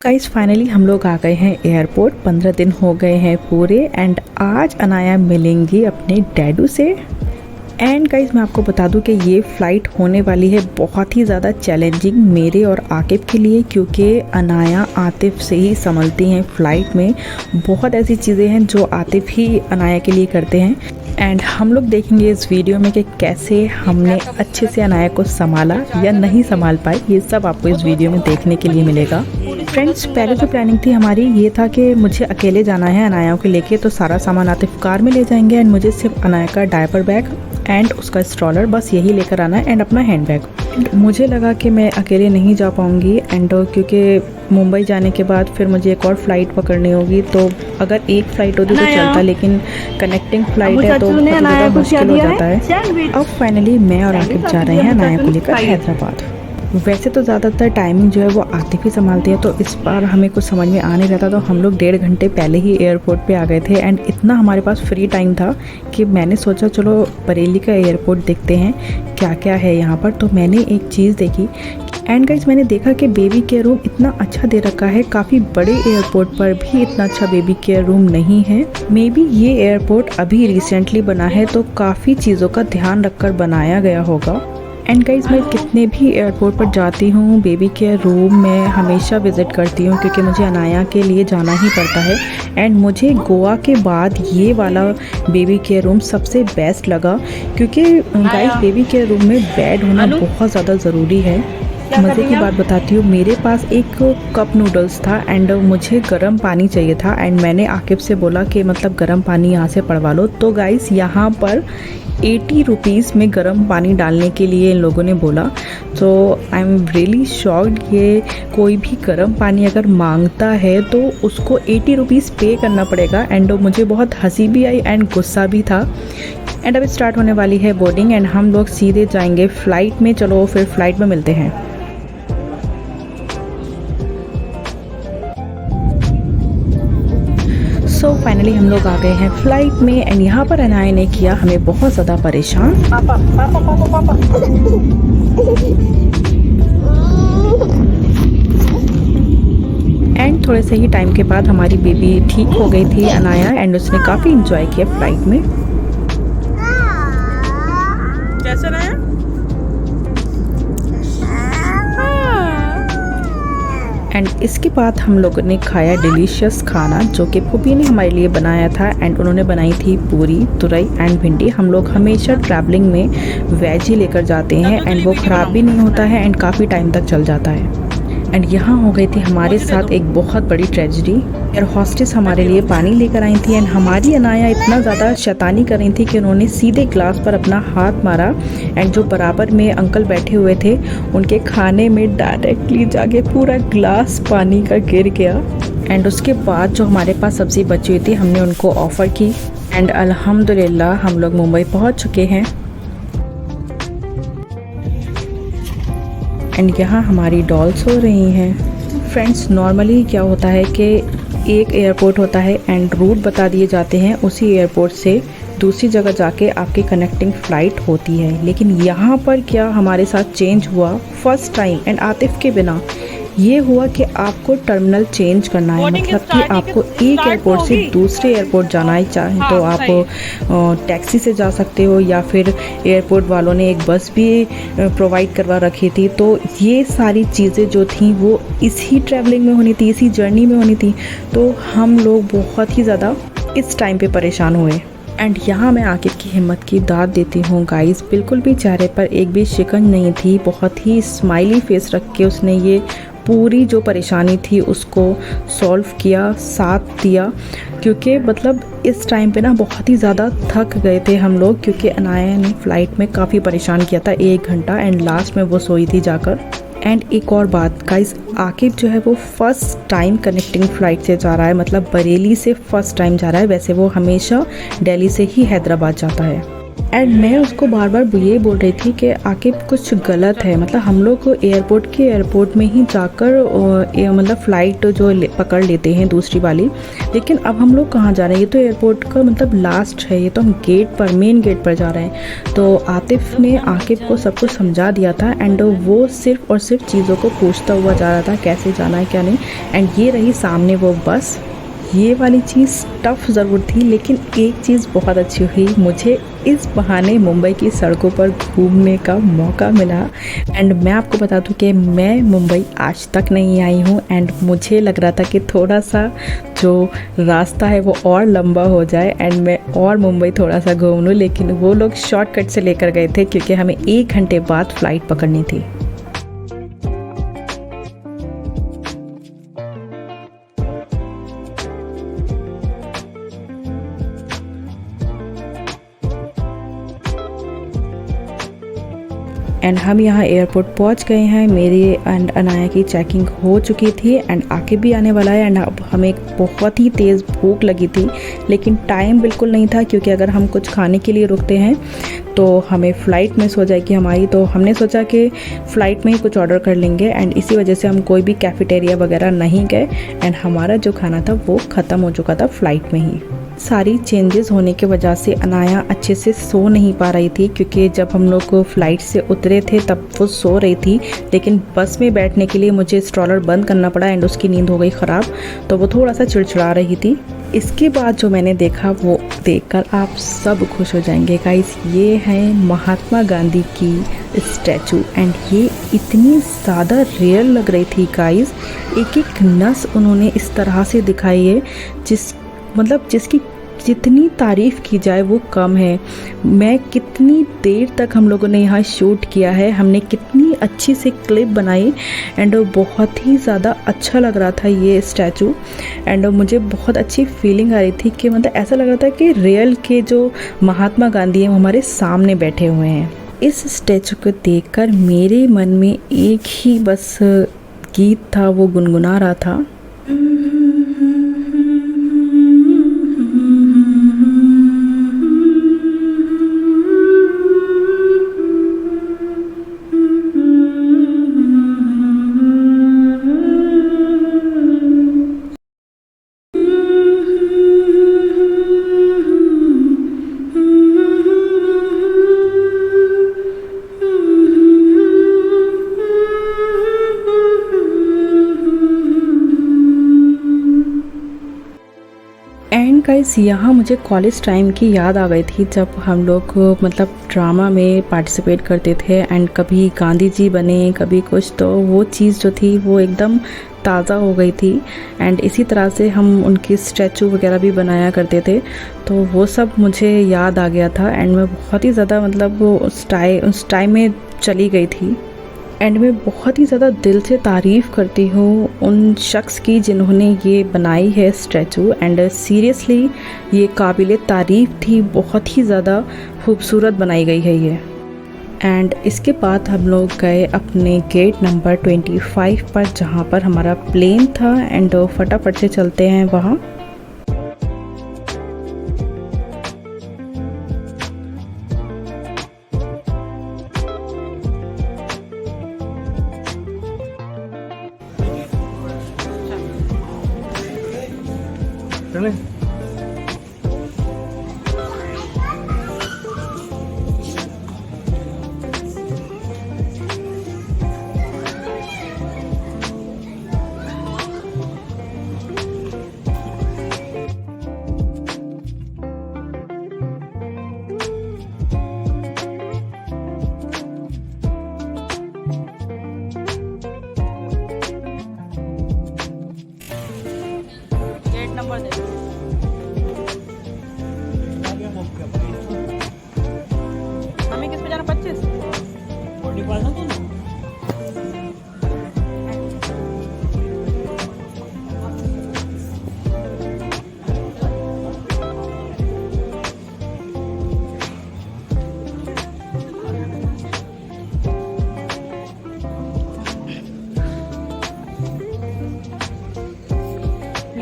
Guys finally हम लोग आ गए हैं एयरपोर्ट। 15 दिन हो गए हैं पूरे एंड आज अनाया मिलेंगी अपने डैडू से। एंड गाइस मैं आपको बता दूं कि ये फ़्लाइट होने वाली है बहुत ही ज़्यादा चैलेंजिंग मेरे और आकिब के लिए, क्योंकि अनाया आतिफ से ही संभलती हैं फ़्लाइट में। बहुत ऐसी चीज़ें हैं जो आतिफ ही अनाया के लिए करते हैं एंड हम लोग देखेंगे इस वीडियो में कि कैसे हमने अच्छे से अनाया को संभाला या नहीं संभाल पाए। ये सब आपको इस वीडियो में देखने के लिए मिलेगा। फ्रेंड्स पहले जो प्लानिंग थी हमारी ये था कि मुझे अकेले जाना है अनाया को लेके, तो सारा सामान आतिफ कार में ले जाएंगे एंड मुझे सिर्फ अनाया का डायपर बैग एंड उसका स्ट्रॉलर बस यही लेकर आना है एंड अपना हैंड बैग। मुझे लगा कि मैं अकेले नहीं जा पाऊँगी एंड क्योंकि मुंबई जाने के बाद फिर मुझे एक और फ़्लाइट पकड़नी होगी, तो अगर एक फ़्लाइट होती तो चलता, लेकिन कनेक्टिंग फ़्लाइट है तो बहुत ज़्यादा मुश्किल हो जाता है। अब फाइनली मैं और आकिब जा रहे हैं अनाया को लेकर हैदराबाद। वैसे तो ज़्यादातर टाइमिंग जो है वो आतिफ ही संभालती है, तो इस बार हमें कुछ समझ में आ नहीं रहा था, तो हम लोग 1.5 घंटे पहले ही एयरपोर्ट पे आ गए थे एंड इतना हमारे पास फ्री टाइम था कि मैंने सोचा चलो बरेली का एयरपोर्ट देखते हैं क्या क्या है यहाँ पर। तो मैंने एक चीज़ देखी एंड गाइस मैंने देखा कि बेबी केयर रूम इतना अच्छा दे रखा है। काफ़ी बड़े एयरपोर्ट पर भी इतना अच्छा बेबी केयर रूम नहीं है। मे बी ये एयरपोर्ट अभी रिसेंटली बना है तो काफ़ी चीज़ों का ध्यान रखकर बनाया गया होगा। एंड गाइस मैं कितने भी एयरपोर्ट पर जाती हूँ बेबी केयर रूम में हमेशा विज़िट करती हूँ, क्योंकि मुझे अनाया के लिए जाना ही पड़ता है एंड मुझे गोवा के बाद ये वाला बेबी केयर रूम सबसे बेस्ट लगा, क्योंकि गाइस बेबी केयर रूम में बेड होना बहुत ज़्यादा ज़रूरी है। मज़े की बात बताती हूँ, मेरे पास एक कप नूडल्स था एंड मुझे गर्म पानी चाहिए था एंड मैंने आकिब से बोला कि मतलब गर्म पानी यहाँ से पड़वा लो, तो गाइस यहाँ पर 80 रुपीज़ में गर्म पानी डालने के लिए इन लोगों ने बोला। तो आई एम रियली शॉक्ड कि कोई भी गर्म पानी अगर मांगता है तो उसको 80 रुपीज़ पे करना पड़ेगा एंड मुझे बहुत हंसी भी आई एंड गुस्सा भी था। एंड अब स्टार्ट होने वाली है बोर्डिंग एंड हम लोग सीधे जाएंगे फ़्लाइट में। चलो फिर फ़्लाइट में मिलते हैं। सो फाइनली हम लोग आ गए हैं फ़्लाइट में एंड यहाँ पर अनाया ने किया हमें बहुत ज़्यादा परेशान। पापा पापा पापा पापा एंड थोड़े से ही टाइम के बाद हमारी बेबी ठीक हो गई थी अनाया एंड उसने काफ़ी इंजॉय किया फ़्लाइट में। कैसा रहा? एंड इसके बाद हम लोगों ने खाया डिलीशियस खाना जो कि पुप्पी ने हमारे लिए बनाया था एंड उन्होंने बनाई थी पूरी तुरई एंड भिंडी। हम लोग हमेशा ट्रैवलिंग में वेज ही लेकर जाते हैं एंड वो ख़राब भी नहीं होता है एंड काफ़ी टाइम तक चल जाता है। एंड यहाँ हो गई थी हमारे साथ एक बहुत बड़ी ट्रेजेडी। एयर हॉस्टेस हमारे लिए पानी लेकर आई थी एंड हमारी अनाया इतना ज़्यादा शैतानी कर रही थी कि उन्होंने सीधे ग्लास पर अपना हाथ मारा एंड जो बराबर में अंकल बैठे हुए थे उनके खाने में डायरेक्टली जाके पूरा ग्लास पानी का गिर गया। एंड उसके बाद जो हमारे पास सब्ज़ी बची हुई थी हमने उनको ऑफ़र की एंड अल्हम्दुलिल्लाह हम लोग मुंबई पहुँच चुके हैं। एंड यहाँ हमारी डॉल्स हो रही हैं। फ्रेंड्स नॉर्मली क्या होता है कि एक एयरपोर्ट होता है एंड रूट बता दिए जाते हैं, उसी एयरपोर्ट से दूसरी जगह जाके आपकी कनेक्टिंग फ़्लाइट होती है। लेकिन यहाँ पर क्या हमारे साथ चेंज हुआ फर्स्ट टाइम एंड आतिफ के बिना ये हुआ कि आपको टर्मिनल चेंज करना है। मतलब कि आपको एक एयरपोर्ट से दूसरे एयरपोर्ट जाना है, चाहे तो आप टैक्सी से जा सकते हो या फिर एयरपोर्ट वालों ने एक बस भी प्रोवाइड करवा रखी थी। तो ये सारी चीज़ें जो थी वो इसी ट्रैवलिंग में होनी थी, इसी जर्नी में होनी थी। तो हम लोग बहुत ही ज़्यादा इस टाइम पे परेशान हुए। एंड यहाँ मैं आकिब की हिम्मत की दाद देती हूँ गाइस, बिल्कुल भी चेहरे पर एक भी शिकन नहीं थी। बहुत ही स्माइली फेस रख के उसने ये पूरी जो परेशानी थी उसको सॉल्व किया, साथ दिया, क्योंकि मतलब इस टाइम पे ना बहुत ही ज़्यादा थक गए थे हम लोग, क्योंकि अनाया ने फ़्लाइट में काफ़ी परेशान किया था 1 घंटा एंड लास्ट में वो सोई थी जाकर। एंड एक और बात गाइस, आकिब जो है वो फ़र्स्ट टाइम कनेक्टिंग फ़्लाइट से जा रहा है, मतलब बरेली से फ़र्स्ट टाइम जा रहा है। वैसे वो हमेशा दिल्ली से ही हैदराबाद जाता है। एंड मैं उसको बार बार ये बोल रही थी कि आके कुछ गलत है, मतलब हम लोग एयरपोर्ट में ही जाकर मतलब फ़्लाइट जो पकड़ लेते हैं दूसरी वाली, लेकिन अब हम लोग कहाँ जा रहे हैं? ये तो एयरपोर्ट का मतलब लास्ट है, ये तो हम मेन गेट पर जा रहे हैं। तो आतिफ़ ने आकिब को सब कुछ समझा दिया था एंड वो सिर्फ़ और सिर्फ चीज़ों को पूछता हुआ जा रहा था, कैसे जाना है क्या नहीं। एंड ये रही सामने वो बस। ये वाली चीज़ टफ़ ज़रूर थी, लेकिन एक चीज़ बहुत अच्छी हुई, मुझे इस बहाने मुंबई की सड़कों पर घूमने का मौका मिला। एंड मैं आपको बता दूं कि मैं मुंबई आज तक नहीं आई हूँ एंड मुझे लग रहा था कि थोड़ा सा जो रास्ता है वो और लंबा हो जाए एंड मैं और मुंबई थोड़ा सा घूम लूँ, लेकिन वो लोग शॉर्टकट से लेकर गए थे क्योंकि हमें 1 घंटे बाद फ़्लाइट पकड़नी थी। एंड हम यहाँ एयरपोर्ट पहुँच गए हैं। मेरी एंड अनाया की चेकिंग हो चुकी थी एंड आके भी आने वाला है। एंड अब हमें बहुत ही तेज़ भूख लगी थी, लेकिन टाइम बिल्कुल नहीं था क्योंकि अगर हम कुछ खाने के लिए रुकते हैं तो हमें फ़्लाइट मिस हो जाएगी हमारी। तो हमने सोचा कि फ़्लाइट में ही कुछ ऑर्डर कर लेंगे एंड इसी वजह से हम कोई भी कैफ़ेटेरिया वगैरह नहीं गए एंड हमारा जो खाना था वो ख़त्म हो चुका था फ़्लाइट में ही। सारी चेंजेस होने की वजह से अनाया अच्छे से सो नहीं पा रही थी क्योंकि जब हम लोग को फ़्लाइट से उतरे थे तब वो सो रही थी, लेकिन बस में बैठने के लिए मुझे स्ट्रॉलर बंद करना पड़ा एंड उसकी नींद हो गई ख़राब, तो वो थोड़ा सा चिड़चिड़ा रही थी। इसके बाद जो मैंने देखा वो देखकर आप सब खुश हो जाएंगे गाइस। ये है महात्मा गांधी की स्टैचू एंड ये इतनी ज़्यादा रियल लग रही थी गाइस। एक एक नस उन्होंने इस तरह से दिखाई है जिसकी जितनी तारीफ़ की जाए वो कम है। मैं कितनी देर तक हम लोगों ने यहाँ शूट किया है, हमने कितनी अच्छी से क्लिप बनाई एंड बहुत ही ज़्यादा अच्छा लग रहा था ये स्टैचू। एंड मुझे बहुत अच्छी फीलिंग आ रही थी कि मतलब ऐसा लग रहा था कि रियल के जो महात्मा गांधी हैं वो हमारे सामने बैठे हुए हैं। इस स्टैचू को देखकर मेरे मन में एक ही बस गीत था, वो गुनगुना रहा था। एंड गाइस यहाँ मुझे कॉलेज टाइम की याद आ गई थी जब हम लोग मतलब ड्रामा में पार्टिसिपेट करते थे एंड कभी गांधी जी बने कभी कुछ, तो वो चीज़ जो थी वो एकदम ताज़ा हो गई थी। एंड इसी तरह से हम उनकी स्टैचू वगैरह भी बनाया करते थे, तो वो सब मुझे याद आ गया था एंड मैं बहुत ही ज़्यादा मतलब उस टाइम में चली गई थी। एंड मैं बहुत ही ज़्यादा दिल से तारीफ़ करती हूँ उन शख्स की जिन्होंने ये बनाई है स्टैचू एंड सीरियसली ये काबिल तारीफ़ थी, बहुत ही ज़्यादा खूबसूरत बनाई गई है ये। एंड इसके बाद हम लोग गए अपने गेट नंबर 25 पर जहाँ पर हमारा प्लेन था एंड फटाफट से चलते हैं वहाँ। चले गेट नंबर दे। हमें किस पे जाना? 25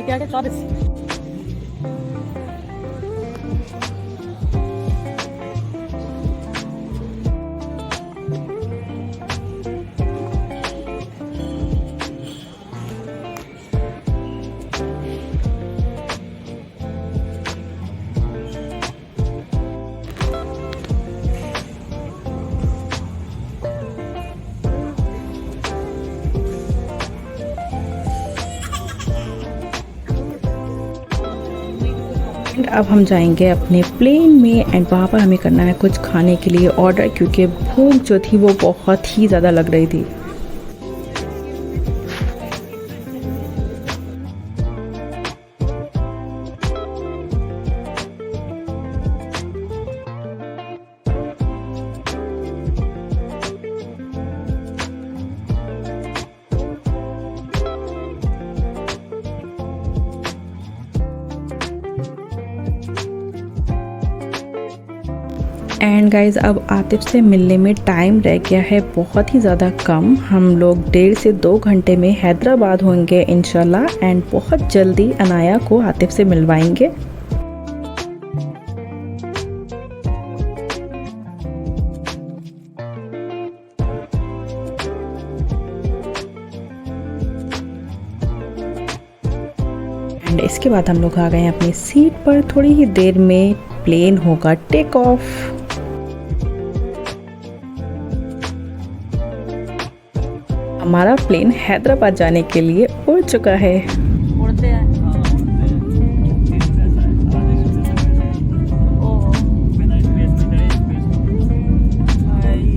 क्या है 24। एंड अब हम जाएंगे अपने प्लेन में एंड वहाँ पर हमें करना है कुछ खाने के लिए ऑर्डर, क्योंकि भूख जो थी वो बहुत ही ज़्यादा लग रही थी। एंड गाइज़ अब आतिफ से मिलने में टाइम रह गया है बहुत ही ज़्यादा कम। हम लोग 1.5 से 2 घंटे में हैदराबाद होंगे इंशाल्लाह एंड बहुत जल्दी अनाया को आतिफ से मिलवाएंगे। एंड इसके बाद हम लोग आ गए हैं अपनी सीट पर। थोड़ी ही देर में प्लेन होगा टेक ऑफ। हमारा प्लेन हैदराबाद जाने के लिए उड़ चुका है। उड़ते हैं।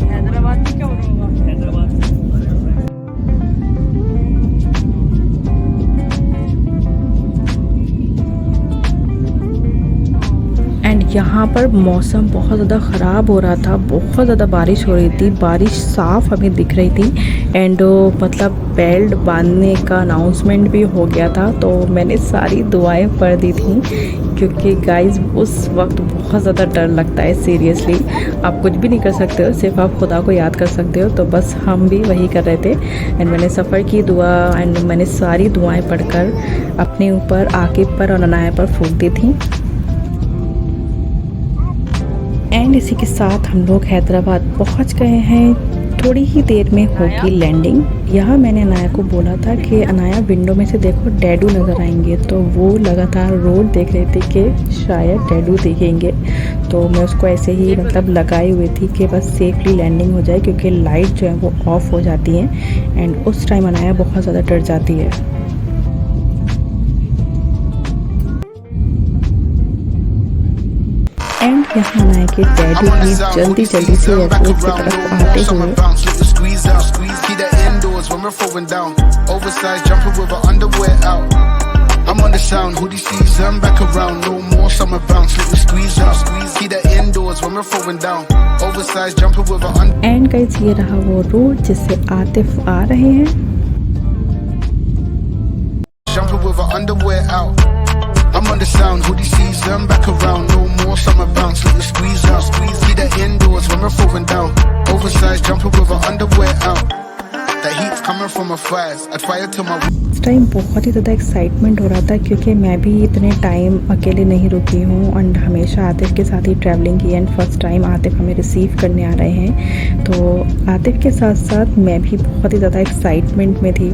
हैदराबाद में क्या उड़ूंगा? एंड यहाँ पर मौसम बहुत ज़्यादा ख़राब हो रहा था, बहुत ज़्यादा बारिश हो रही थी, बारिश साफ हमें दिख रही थी। एंड मतलब बेल्ट बांधने का अनाउंसमेंट भी हो गया था, तो मैंने सारी दुआएं पढ़ दी थी, क्योंकि गाइस उस वक्त बहुत ज़्यादा डर लगता है। सीरियसली आप कुछ भी नहीं कर सकते हो, सिर्फ आप खुदा को याद कर सकते हो। तो बस हम भी वही कर रहे थे एंड मैंने सफ़र की दुआ एंड मैंने सारी दुआएं पढ़कर अपने ऊपर, आकिब पर और अनाया पर फूंक दी थी। एंड इसी के साथ हम लोग हैदराबाद पहुंच गए हैं। थोड़ी ही देर में होगी लैंडिंग। यहाँ मैंने अनाया को बोला था कि अनाया विंडो में से देखो डैडू नज़र आएंगे, तो वो लगातार रोड देख रहे थे कि शायद डैडू दिखेंगे। तो मैं उसको ऐसे ही मतलब लगाई हुई थी कि बस सेफली लैंडिंग हो जाए, क्योंकि लाइट जो है वो ऑफ हो जाती है एंड उस टाइम अनाया बहुत ज़्यादा डर जाती है। एंड यहाँ अनाया के डैडू भी जल्दी जल्दी से एयरपोर्ट की तरफ आते हुए I'm on the sound, hoodie season back around, no more summer bounce, let me squeeze out, see the indoors when we're throwing down, oversized jumper with a and guys ये रहा वो रोड जिससे आतिफ आ रहे हैं। jumper with a underwear out. I'm on the sound, hoodie season back around, no more summer bounce, let me squeeze out, see the indoors when we're throwing down, oversized jumper with a underwear out. The heat's coming from my thighs, I fire to my इस time बहुत ही ज़्यादा excitement हो रहा था, क्योंकि मैं भी इतने टाइम अकेले नहीं रुकी हूँ एंड हमेशा आतिफ के साथ ही ट्रैवलिंग की। एंड फर्स्ट टाइम आतिफ हमें रिसीव करने आ रहे हैं, तो आतिफ के साथ साथ मैं भी बहुत ही ज़्यादा एक्साइटमेंट में थी।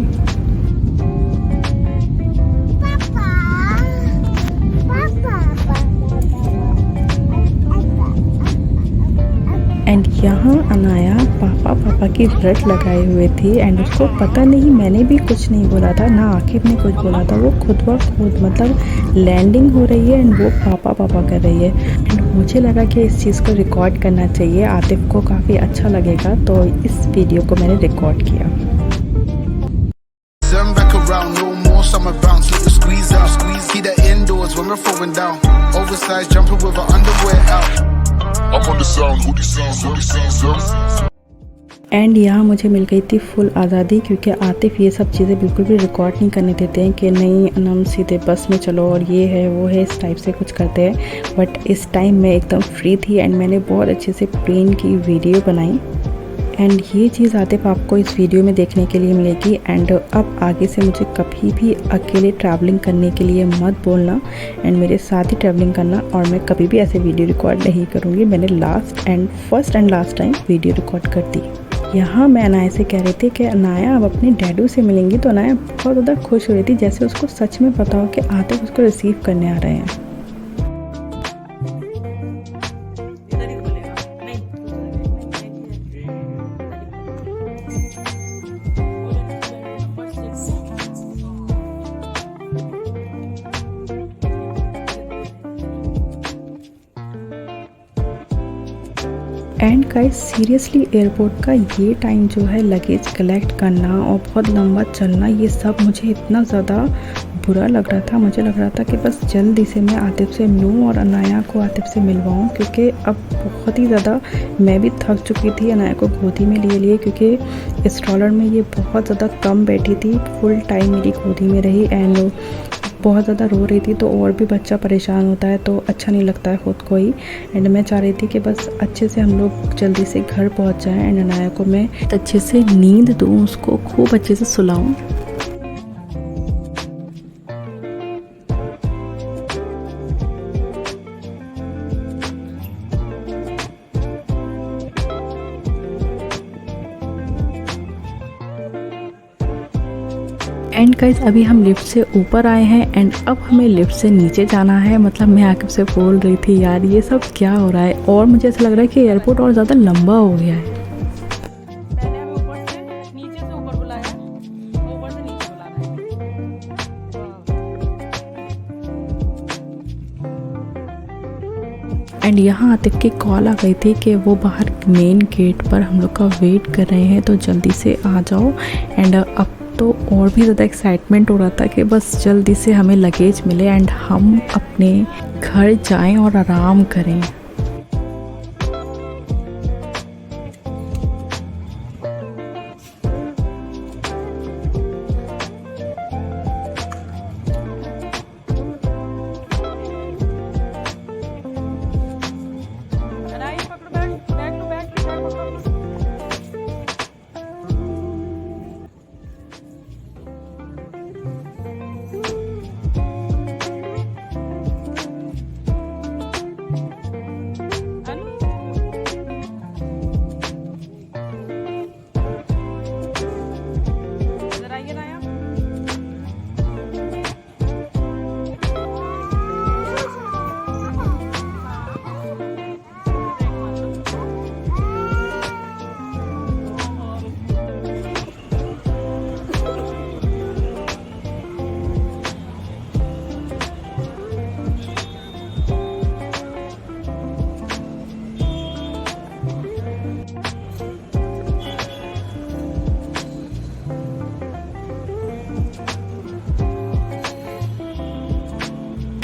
एंड यहाँ अनाया पापा पापा की रट लगाए हुए थी एंड उसको पता नहीं, मैंने भी कुछ नहीं बोला था, ना आकिब ने कुछ बोला था, वो खुद ब खुद मतलब लैंडिंग हो रही है एंड वो पापा पापा कर रही है। एंड मुझे लगा कि इस चीज़ को रिकॉर्ड करना चाहिए, आतिफ को काफ़ी अच्छा लगेगा, तो इस वीडियो को मैंने रिकॉर्ड किया। एंड यहाँ मुझे मिल गई थी फुल आज़ादी, क्योंकि आतिफ ये सब चीज़ें बिल्कुल भी रिकॉर्ड नहीं करने देते हैं कि नहीं अनम सीधे बस में चलो और ये है वो है, इस टाइप से कुछ करते हैं। बट इस टाइम मैं एकदम फ्री थी एंड मैंने बहुत अच्छे से प्लेन की वीडियो बनाई। एंड ये चीज़ आतिफ आपको इस वीडियो में देखने के लिए मिलेगी। एंड अब आगे से मुझे कभी भी अकेले ट्रैवलिंग करने के लिए मत बोलना एंड मेरे साथ ही ट्रैवलिंग करना, और मैं कभी भी ऐसे वीडियो रिकॉर्ड नहीं करूँगी। मैंने first and last time video record कर दी। यहाँ मैं अनाया से कह रही थी कि अनाया अब अपने डैडू से मिलेंगी, तो अनाया बहुत ज़्यादा खुश हो रही थी, जैसे उसको सच में पता हो कि आतिफ उसको रिसीव करने आ रहे हैं। एंड गाइस सीरियसली एयरपोर्ट का ये टाइम जो है लगेज कलेक्ट करना और बहुत लंबा चलना, ये सब मुझे इतना ज़्यादा बुरा लग रहा था। मुझे लग रहा था कि बस जल्दी से मैं आतिफ से मिलूँ और अनाया को आतिफ से मिलवाऊँ, क्योंकि अब बहुत ही ज़्यादा मैं भी थक चुकी थी अनाया को गोदी में लिए क्योंकि स्ट्रॉलर में ये बहुत ज़्यादा कम बैठी थी, फुल टाइम मेरी गोदी में रही एंड बहुत ज़्यादा रो रही थी। तो और भी बच्चा परेशान होता है तो अच्छा नहीं लगता है ख़ुद को ही। एंड मैं चाह रही थी कि बस अच्छे से हम लोग जल्दी से घर पहुंच जाएं एंड अनाया को मैं अच्छे से नींद दूं, उसको खूब अच्छे से सुलाऊं। एंड गाइज अभी हम लिफ्ट से ऊपर आए हैं एंड अब हमें लिफ्ट से नीचे जाना है। मतलब मैं आकिब से बोल रही थी यार ये सब क्या हो रहा है, और मुझे ऐसा लग रहा है कि एयरपोर्ट और ज़्यादा लंबा हो गया है। पहले हमें ऊपर से नीचे से ऊपर बुलाया, ऊपर से नीचे बुला रहा है। एंड यहाँ आतिफ की कॉल आ गई थी कि वो बाहर मेन गेट पर हम लोग का वेट कर रहे हैं, तो जल्दी से आ जाओ। एंड अब तो और भी ज़्यादा एक्साइटमेंट हो रहा था कि बस जल्दी से हमें लगेज मिले एंड हम अपने घर जाएं और आराम करें। अनाया पकड़ो, बैग लो, बैग पकड़ो।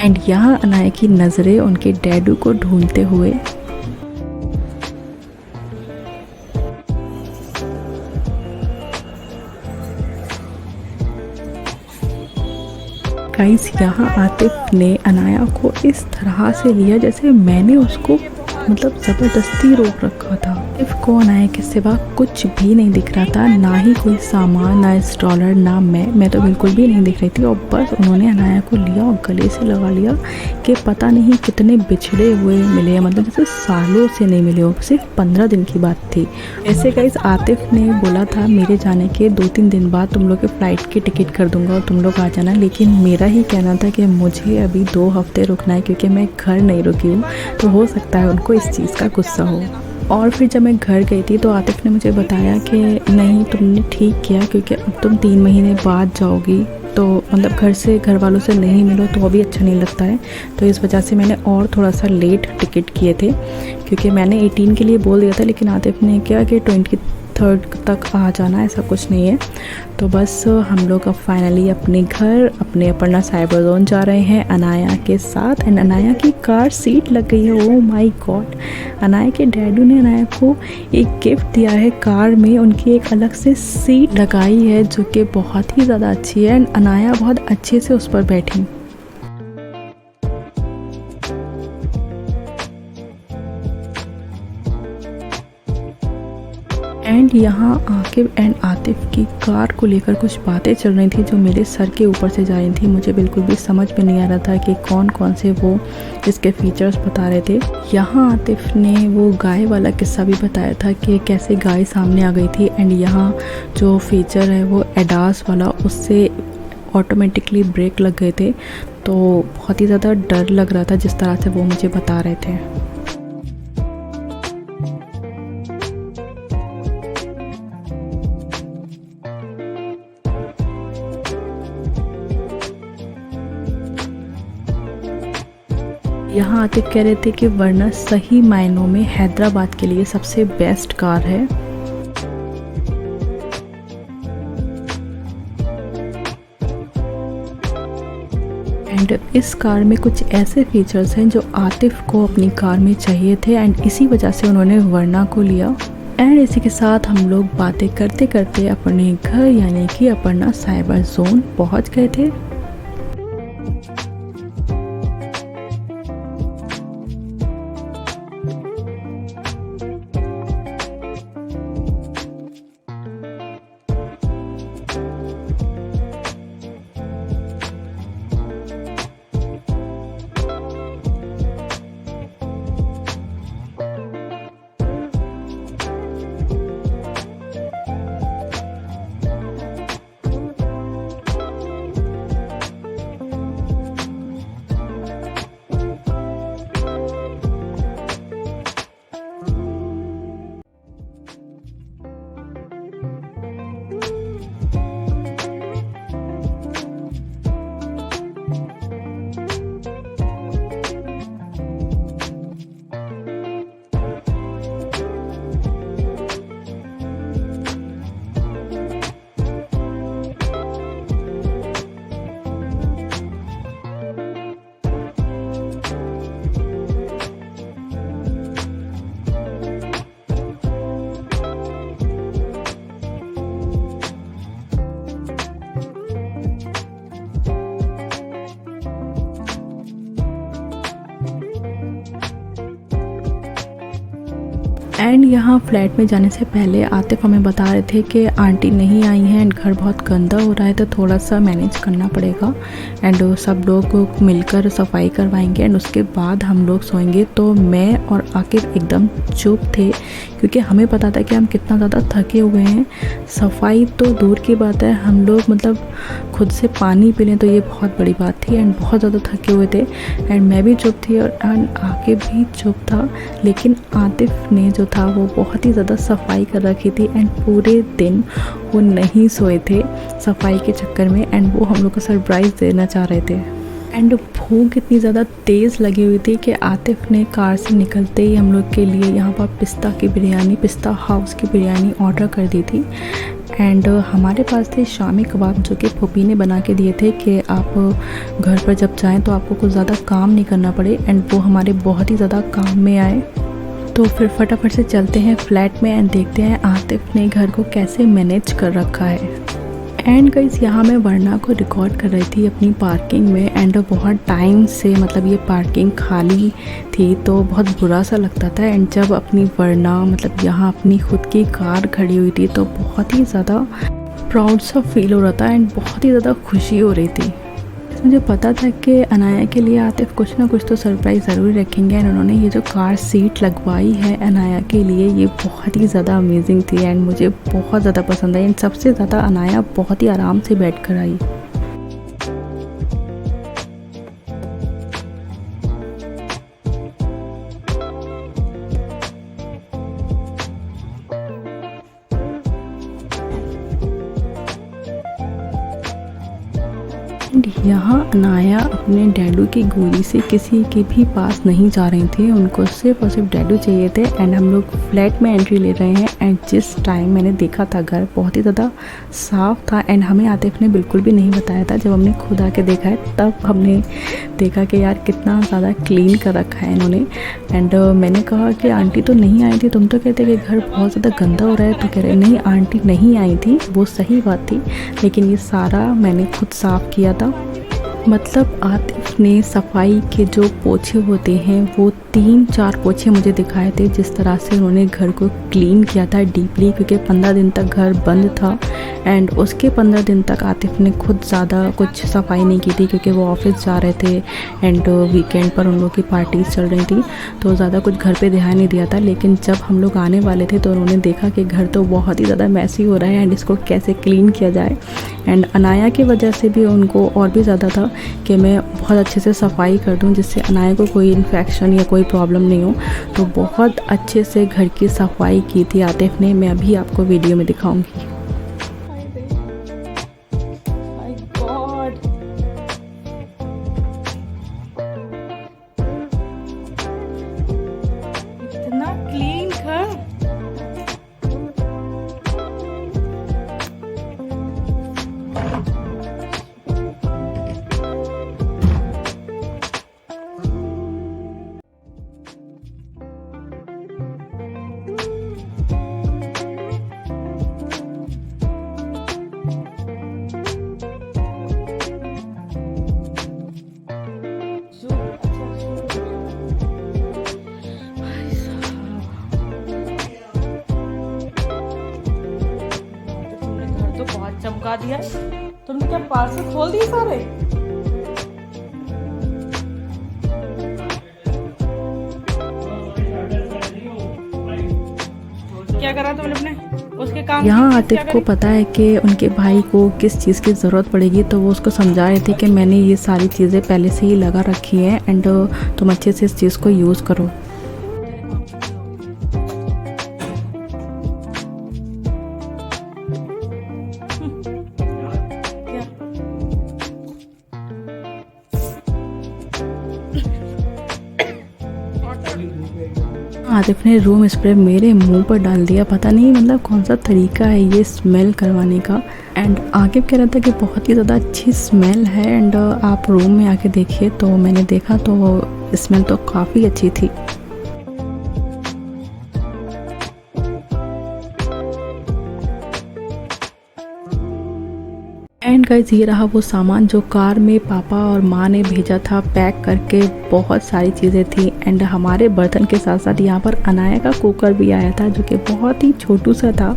एंड यहाँ अनाया की नज़रें उनके डैडू को ढूंढते हुए। गाइस यहाँ आतिफ ने अनाया को इस तरह से लिया जैसे मैंने उसको मतलब ज़बरदस्ती रोक रखा था। आतिफ को अनाया के सिवा कुछ भी नहीं दिख रहा था, ना ही कोई सामान, ना स्ट्रॉलर, ना मैं तो बिल्कुल भी नहीं दिख रही थी। और बस उन्होंने अनाया को लिया और गले से लगा लिया कि पता नहीं कितने बिछड़े हुए मिले हैं, मतलब जैसे सालों से नहीं मिले हो, सिर्फ 15 दिन की बात थी। ऐसे गाइस आतिफ ने बोला था मेरे जाने के 2-3 दिन बाद तुम लोग के फ़्लाइट की टिकट कर दूंगा और तुम लोग आ जाना, लेकिन मेरा ही कहना था कि मुझे अभी 2 हफ्ते रुकना है क्योंकि मैं घर नहीं रुकी हूँ, तो हो सकता है उनको इस चीज़ का गुस्सा हो। और फिर जब मैं घर गई थी तो आतिफ ने मुझे बताया कि नहीं तुमने ठीक किया, क्योंकि अब तुम 3 महीने बाद जाओगी, तो मतलब घर वालों से नहीं मिलो तो भी अच्छा नहीं लगता है। तो इस वजह से मैंने और थोड़ा सा लेट टिकट किए थे, क्योंकि मैंने 18 के लिए बोल दिया था, लेकिन आतिफ ने क्या कि 23 तक आ जाना, ऐसा कुछ नहीं है। तो बस हम लोग अब फाइनली अपने घर, अपने अपर्णा साइबर जोन जा रहे हैं अनाया के साथ। एंड अनाया की कार सीट लग गई है, ओह माय गॉड। अनाया के डैडू ने अनाया को एक गिफ्ट दिया है कार में, उनकी एक अलग से सीट लगाई है जो कि बहुत ही ज़्यादा अच्छी है एंड अनाया बहुत अच्छे से उस पर बैठी। एंड यहाँ आकिब एंड आतिफ की कार को लेकर कुछ बातें चल रही थी जो मेरे सर के ऊपर से जा रही थी। मुझे बिल्कुल भी समझ में नहीं आ रहा था कि कौन कौन से वो इसके फीचर्स बता रहे थे। यहाँ आतिफ ने वो गाय वाला किस्सा भी बताया था कि कैसे गाय सामने आ गई थी। एंड यहाँ जो फीचर है वो एडास वाला, उससे ऑटोमेटिकली ब्रेक लग गए थे, तो बहुत ही ज़्यादा डर लग रहा था जिस तरह से वो मुझे बता रहे थे। यहाँ आतिफ कह रहे थे कि वर्ना सही मायनों में हैदराबाद के लिए सबसे बेस्ट कार है। एंड इस कार में कुछ ऐसे फीचर्स हैं जो आतिफ को अपनी कार में चाहिए थे एंड इसी वजह से उन्होंने वर्ना को लिया। एंड इसी के साथ हम लोग बातें करते करते अपने घर यानी कि अपर्णा साइबर जोन पहुंच गए थे। एंड यहाँ फ्लैट में जाने से पहले आतिफ हमें बता रहे थे कि आंटी नहीं आई हैं एंड घर बहुत गंदा हो रहा है तो थोड़ा सा मैनेज करना पड़ेगा एंड सब लोग मिलकर सफाई करवाएंगे एंड उसके बाद हम लोग सोएंगे। तो मैं और आकिब एकदम चुप थे क्योंकि हमें पता था कि हम कितना ज़्यादा थके हुए हैं। सफाई तो दूर की बात है, हम लोग मतलब खुद से पानी पी लें तो ये बहुत बड़ी बात थी एंड बहुत ज़्यादा थके हुए थे एंड मैं भी चुप थी और आकिब भी चुप था। लेकिन आतिफ ने जो था वो बहुत ही ज़्यादा सफाई कर रखी थी एंड पूरे दिन वो नहीं सोए थे सफाई के चक्कर में एंड वो हम लोग को सरप्राइज़ देना चाह रहे थे। एंड भूख इतनी ज़्यादा तेज़ लगी हुई थी कि आतिफ ने कार से निकलते ही हम लोग के लिए यहाँ पर पिस्ता हाउस की बिरयानी ऑर्डर कर दी थी। एंड हमारे पास थे शामी कबाब जो कि फूफी ने बना के दिए थे कि आप घर पर जब जाएं तो आपको कुछ ज़्यादा काम नहीं करना पड़े एंड वो हमारे बहुत ही ज़्यादा काम में आए। तो फिर फटाफट से चलते हैं फ्लैट में एंड देखते हैं आतिफ ने घर को कैसे मैनेज कर रखा है। एंड गाइस यहाँ मैं वर्ना को रिकॉर्ड कर रही थी अपनी पार्किंग में एंड बहुत टाइम से मतलब ये पार्किंग खाली थी तो बहुत बुरा सा लगता था एंड जब अपनी वर्ना मतलब यहाँ अपनी खुद की कार खड़ी हुई थी तो बहुत ही ज़्यादा प्राउड सा फील हो रहा था एंड बहुत ही ज़्यादा खुशी हो रही थी। मुझे पता था कि अनाया के लिए आतिफ कुछ ना कुछ तो सरप्राइज़ ज़रूर रखेंगे एंड उन्होंने ये जो कार सीट लगवाई है अनाया के लिए ये बहुत ही ज़्यादा अमेजिंग थी एंड मुझे बहुत ज़्यादा पसंद आई एंड सबसे ज़्यादा अनाया बहुत ही आराम से बैठ कर आई। यहाँ अनाया अपने डैडू की गोली से किसी के भी पास नहीं जा रही थी, उनको सिर्फ और सिर्फ डैडू चाहिए थे एंड हम लोग फ्लैट में एंट्री ले रहे हैं एंड जिस टाइम मैंने देखा था घर बहुत ही ज़्यादा साफ़ था एंड हमें आतिफ ने बिल्कुल भी नहीं बताया था। जब हमने खुद आके देखा है तब हमने देखा कि यार कितना ज़्यादा क्लीन कर रखा है इन्होंने। एंड मैंने कहा कि आंटी तो नहीं आई थी, तुम तो कहते कि घर बहुत ज़्यादा गंदा हो रहा है, तो कह रहे नहीं आंटी नहीं आई थी, वो सही बात थी लेकिन ये सारा मैंने खुद साफ़ किया था। मतलब आतिफ ने सफाई के जो पोछे होते हैं वो 3-4 पोछे मुझे दिखाए थे जिस तरह से उन्होंने घर को क्लीन किया था डीपली, क्योंकि 15 दिन तक घर बंद था एंड उसके 15 दिन तक आतिफ ने खुद ज़्यादा कुछ सफाई नहीं की थी क्योंकि वो ऑफिस जा रहे थे एंड वीकेंड पर उन लोगों की पार्टीज़ चल रही थी तो ज़्यादा कुछ घर पे ध्यान नहीं दिया था। लेकिन जब हम लोग आने वाले थे तो उन्होंने देखा कि घर तो बहुत ही ज़्यादा मैसी हो रहा है एंड इसको कैसे क्लीन किया जाए। एंड अनाया की वजह से भी उनको और भी ज़्यादा था कि मैं बहुत अच्छे से सफाई कर दूं जिससे अनाया को कोई इन्फेक्शन या कोई प्रॉब्लम नहीं हो। तो बहुत अच्छे से घर की सफाई की थी आतिफ ने, मैं अभी आपको वीडियो में दिखाऊंगी। My God. तो बहुत चमका दिया। तुमने क्या पार्सल खोल दिए सारे? क्या करा तुमने अपने उसके काम? यहाँ आतिफ को पता है कि उनके भाई को किस चीज़ की ज़रूरत पड़ेगी, तो वो उसको समझा रहे थे कि मैंने ये सारी चीज़ें पहले से ही लगा रखी हैं एंड तुम अच्छे से इस चीज़ को यूज़ करो। आतिफ ने रूम स्प्रे मेरे मुंह पर डाल दिया। पता नहीं मतलब कौन सा तरीका है ये स्मेल करवाने का। एंड आकिब कह रहा था कि बहुत ही ज़्यादा अच्छी स्मेल है एंड आप रूम में आके देखिए। तो मैंने देखा तो स्मेल तो काफ़ी अच्छी थी। एंड गाइस ये रहा वो सामान जो कार में पापा और माँ ने भेजा था पैक करके। बहुत सारी चीज़ें थी एंड हमारे बर्तन के साथ साथ यहाँ पर अनाया का कुकर भी आया था जो कि बहुत ही छोटू सा था।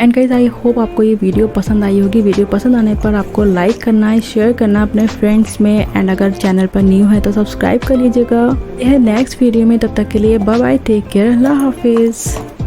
एंड गाइस आई होप आपको ये वीडियो पसंद आई होगी। वीडियो पसंद आने पर आपको लाइक करना है, शेयर करना अपने फ्रेंड्स में एंड अगर चैनल पर न्यू है तो सब्सक्राइब कर लीजिएगा। यह नेक्स्ट वीडियो में, तब तक के लिए बाय बाय, टेक केयर, अल्लाह हाफिज़।